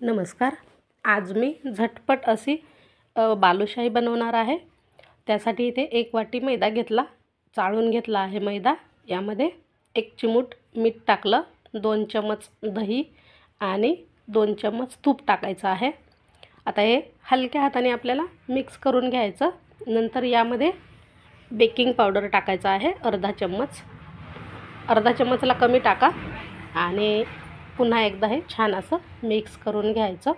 नमस्कार. आज मी झटपट अशी बालुशाही बनवणार आहे. त्यासाठी इथे 1 वाटी मैदा घेतला, चाळून घेतला आहे मैदा. यामध्ये 1 चिमूट मीठ टाकलं, 2 चमच दही आणि 2 चमच तूप टाकायचं आहे. आता हे हलक्या हाताने आपल्याला मिक्स करून घ्यायचं. नंतर यामध्ये बेकिंग पावडर टाकायचं आहे अर्धा चम्मच. अर्धा चम्मचला कमी टाका आणि पुन्हा एकदा हे छान असं मिक्स करून घ्यायचं.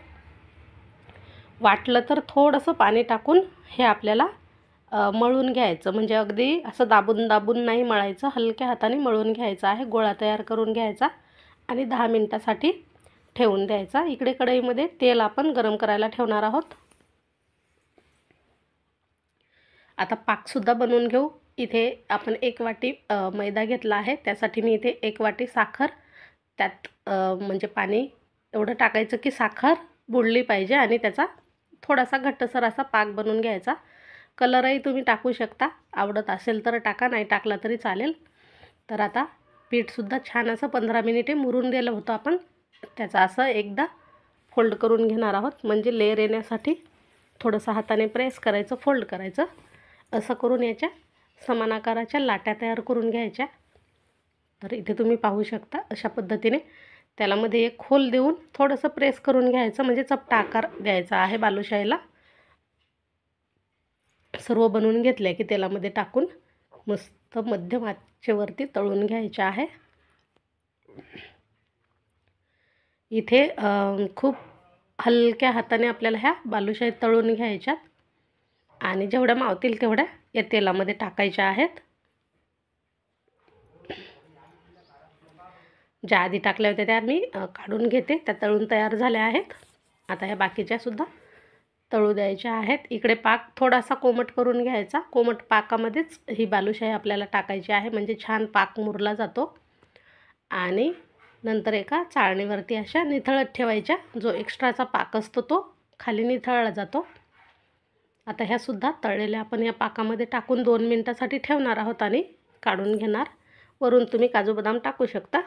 वाटलं तर थोडंसं पाणी टाकून हे आपल्याला मळून घ्यायचं. म्हणजे अगदी असं दाबून दाबून नाही मळायचं, हलक्या हाताने मळून घ्यायचं आहे. गोळा तयार करून घ्यायचा आणि 10 मिनिटासाठी ठेवून द्यायचा. इकडे कढईमध्ये तेल आपण गरम करायला ठेवणार आहोत. आता पाकसुद्धा बनवून घेऊ. इथे आपण 1 वाटी मैदा घेतला आहे. त्यासाठी मी इथे 1 वाटी साखर, त्यात म्हणजे पाणी एवढं टाकायचं की साखर बुडली पाहिजे आणि त्याचा थोडासा घट्टसर असा पाक बनवून घ्यायचा. कलरही तुम्ही टाकू शकता, आवडत असेल तर टाका, नाही टाकला तरी चालेल. तर आता पीठसुद्धा छान असं 15 मिनिटे मुरून दिलं होतं आपण. त्याचा असं एकदा फोल्ड करून घेणार आहोत. म्हणजे लेयर येण्यासाठी थोडंसं हाताने प्रेस करायचं, फोल्ड करायचं. असं करून याच्या समान आकाराच्या लाट्या तयार करून घ्यायच्या. तर इथे तुम्ही पाहू शकता अशा पद्धतीने त्याला मध्ये एक होल देऊन थोडंसं प्रेस करून घ्यायचं. म्हणजे चपटा आकार द्यायचा आहे बालुशाहीला. सर्व बनवून घेतल्या की तेलामध्ये टाकून मस्त मध्यम आचेवरती तळून घ्यायचे आहे. इथे खूप हलक्या हाताने आपल्याला ह्या बालुशाही तळून घ्यायच्यात आणि जेवढ्या मावतील तेवढ्या या तेलामध्ये टाकायच्या आहेत. ज्या आधी टाकल्या होत्या त्या मी काढून घेते. त्या तळून तयार झाल्या आहेत. आता ह्या बाकीच्यासुद्धा तळू द्यायच्या आहेत. इकडे पाक थोडासा कोमट करून घ्यायचा. कोमट पाकामध्येच ही बालुशाही आपल्याला टाकायची आहे. म्हणजे छान पाक मुरला जातो आणि नंतर एका चाळणीवरती अशा निथळत ठेवायच्या. जो एक्स्ट्राचा पाक असतो तो खाली निथळला जातो. आता ह्यासुद्धा तळलेल्या आपण या पाकामध्ये टाकून 2 मिनिटासाठी ठेवणार आहोत आणि काढून घेणार. वरून तुम्ही काजू बदाम टाकू शकता.